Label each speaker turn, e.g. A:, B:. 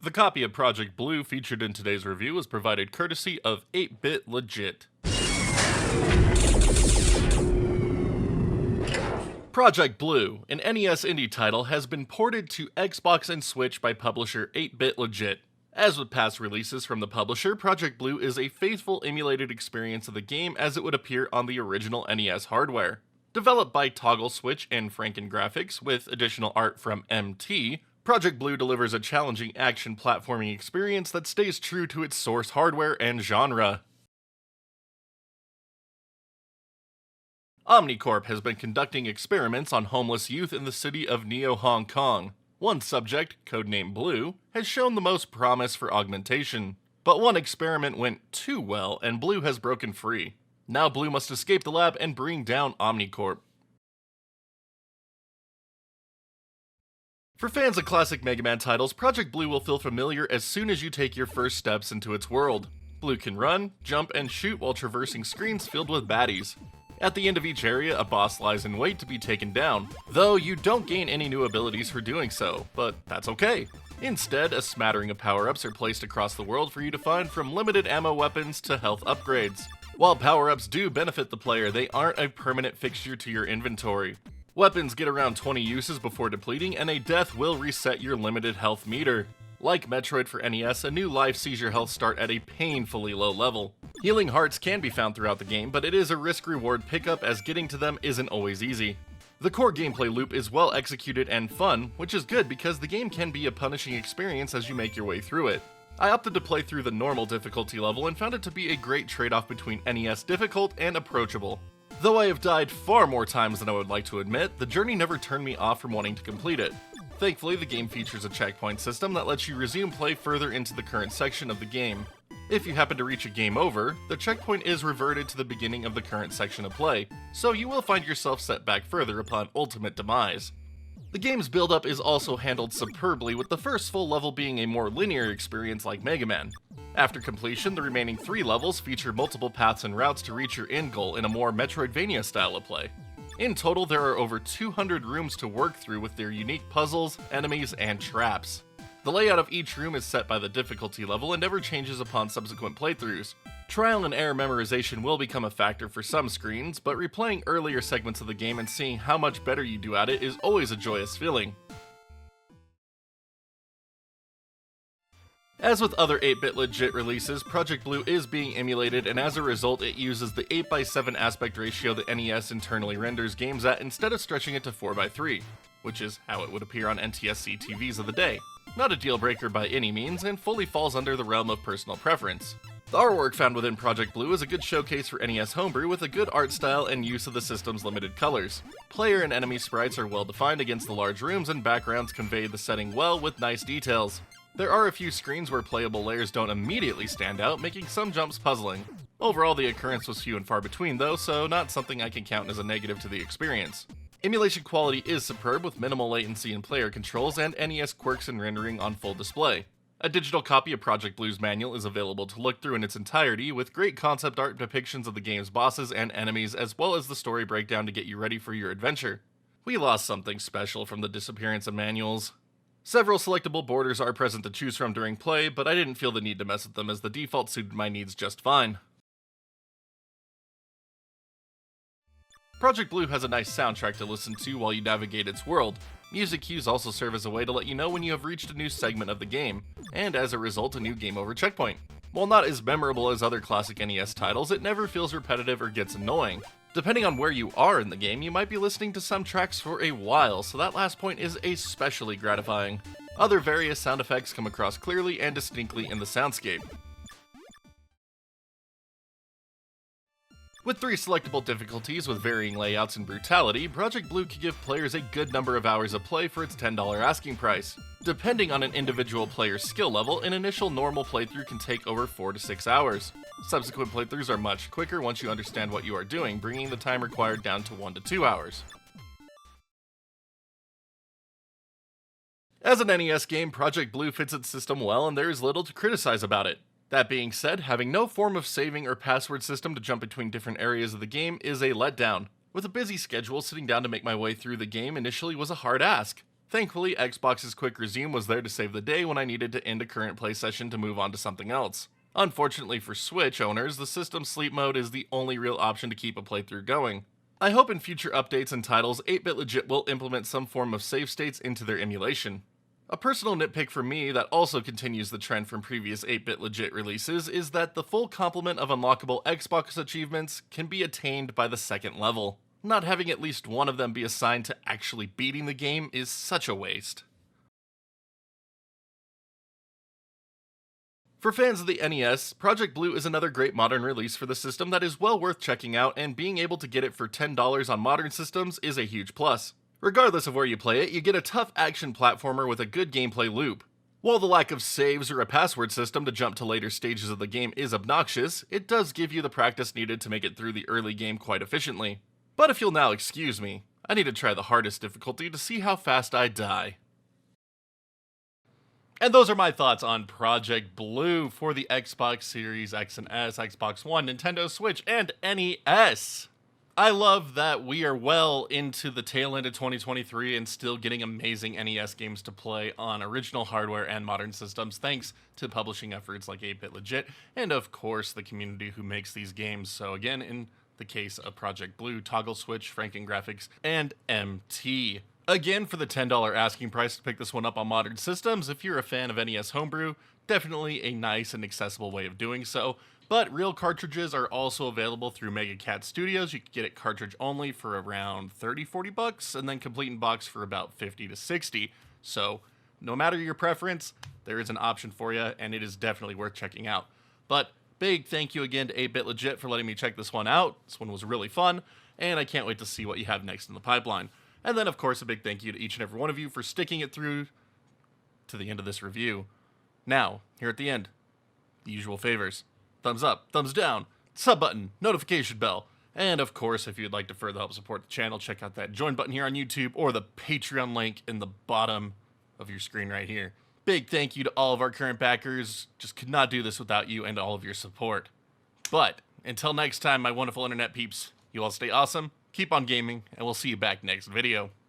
A: The copy of Project Blue featured in today's review was provided courtesy of 8-Bit Legit. Project Blue, an NES indie title, has been ported to Xbox and Switch by publisher 8-Bit Legit. As with past releases from the publisher, Project Blue is a faithful emulated experience of the game as it would appear on the original NES hardware. Developed by Toggle Switch and FrankenGaphics with additional art from MT, Project Blue delivers a challenging action platforming experience that stays true to its source hardware and genre. Omnicorp has been conducting experiments on homeless youth in the city of Neo, Hong Kong. One subject, codenamed Blue, has shown the most promise for augmentation. But one experiment went too well, and Blue has broken free. Now Blue must escape the lab and bring down Omnicorp. For fans of classic Mega Man titles, Project Blue will feel familiar as soon as you take your first steps into its world. Blue can run, jump, and shoot while traversing screens filled with baddies. At the end of each area, a boss lies in wait to be taken down, though you don't gain any new abilities for doing so, but that's okay. Instead, a smattering of power-ups are placed across the world for you to find, from limited ammo weapons to health upgrades. While power-ups do benefit the player, they aren't a permanent fixture to your inventory. Weapons get around 20 uses before depleting, and a death will reset your limited health meter. Like Metroid for NES, a new life sees your health start at a painfully low level. Healing hearts can be found throughout the game, but it is a risk-reward pickup as getting to them isn't always easy. The core gameplay loop is well executed and fun, which is good because the game can be a punishing experience as you make your way through it. I opted to play through the normal difficulty level and found it to be a great trade-off between NES difficult and approachable. Though I have died far more times than I would like to admit, the journey never turned me off from wanting to complete it. Thankfully, the game features a checkpoint system that lets you resume play further into the current section of the game. If you happen to reach a game over, the checkpoint is reverted to the beginning of the current section of play, so you will find yourself set back further upon ultimate demise. The game's build-up is also handled superbly, with the first full level being a more linear experience like Mega Man. After completion, the remaining 3 levels feature multiple paths and routes to reach your end goal in a more Metroidvania style of play. In total, there are over 200 rooms to work through with their unique puzzles, enemies, and traps. The layout of each room is set by the difficulty level and never changes upon subsequent playthroughs. Trial and error memorization will become a factor for some screens, but replaying earlier segments of the game and seeing how much better you do at it is always a joyous feeling. As with other 8-Bit Legit releases, Project Blue is being emulated, and as a result it uses the 8:7 aspect ratio that NES internally renders games at instead of stretching it to 4:3, which is how it would appear on NTSC TVs of the day. Not a deal breaker by any means, and fully falls under the realm of personal preference. The artwork found within Project Blue is a good showcase for NES Homebrew with a good art style and use of the system's limited colors. Player and enemy sprites are well defined against the large rooms, and backgrounds convey the setting well with nice details. There are a few screens where playable layers don't immediately stand out, making some jumps puzzling. Overall, the occurrence was few and far between though, so not something I can count as a negative to the experience. Emulation quality is superb with minimal latency in player controls and NES quirks and rendering on full display. A digital copy of Project Blue's manual is available to look through in its entirety, with great concept art depictions of the game's bosses and enemies, as well as the story breakdown to get you ready for your adventure. We lost something special from the disappearance of manuals. Several selectable borders are present to choose from during play, but I didn't feel the need to mess with them as the default suited my needs just fine. Project Blue has a nice soundtrack to listen to while you navigate its world. Music cues also serve as a way to let you know when you have reached a new segment of the game, and as a result a new game over checkpoint. While not as memorable as other classic NES titles, it never feels repetitive or gets annoying. Depending on where you are in the game, you might be listening to some tracks for a while, so that last point is especially gratifying. Other various sound effects come across clearly and distinctly in the soundscape. With 3 selectable difficulties with varying layouts and brutality, Project Blue can give players a good number of hours of play for its $10 asking price. Depending on an individual player's skill level, an initial normal playthrough can take over 4 to 6 hours. Subsequent playthroughs are much quicker once you understand what you are doing, bringing the time required down to 1 to 2 hours. As an NES game, Project Blue fits its system well and there is little to criticize about it. That being said, having no form of saving or password system to jump between different areas of the game is a letdown. With a busy schedule, sitting down to make my way through the game initially was a hard ask. Thankfully, Xbox's quick resume was there to save the day when I needed to end a current play session to move on to something else. Unfortunately for Switch owners, the system's sleep mode is the only real option to keep a playthrough going. I hope in future updates and titles, 8-Bit Legit will implement some form of save states into their emulation. A personal nitpick for me that also continues the trend from previous 8-Bit Legit releases is that the full complement of unlockable Xbox achievements can be attained by the second level. Not having at least one of them be assigned to actually beating the game is such a waste. For fans of the NES, Project Blue is another great modern release for the system that is well worth checking out, and being able to get it for $10 on modern systems is a huge plus. Regardless of where you play it, you get a tough action platformer with a good gameplay loop. While the lack of saves or a password system to jump to later stages of the game is obnoxious, it does give you the practice needed to make it through the early game quite efficiently. But if you'll now excuse me, I need to try the hardest difficulty to see how fast I die. And those are my thoughts on Project Blue for the Xbox Series X and S, Xbox One, Nintendo Switch, and NES. I love that we are well into the tail end of 2023 and still getting amazing NES games to play on original hardware and modern systems, thanks to publishing efforts like 8-Bit Legit, and of course the community who makes these games. So again, in the case of Project Blue, Toggle Switch, FrankenGaphics, and MT. Again, for the $10 asking price to pick this one up on modern systems, if you're a fan of NES Homebrew, definitely a nice and accessible way of doing so. But real cartridges are also available through Mega Cat Studios. You can get it cartridge only for around $30-40 bucks, and then complete in box for about $50 to $60. So, no matter your preference, there is an option for you, and it is definitely worth checking out. But big thank you again to 8-Bit Legit for letting me check this one out. This one was really fun, and I can't wait to see what you have next in the pipeline. And then, of course, a big thank you to each and every one of you for sticking it through to the end of this review. Now, here at the end, the usual favors. Thumbs up, thumbs down, sub button, notification bell. And, of course, if you'd like to further help support the channel, check out that join button here on YouTube or the Patreon link in the bottom of your screen right here. Big thank you to all of our current backers. Just could not do this without you and all of your support. But, until next time, my wonderful internet peeps, you all stay awesome. Keep on gaming, and we'll see you back next video.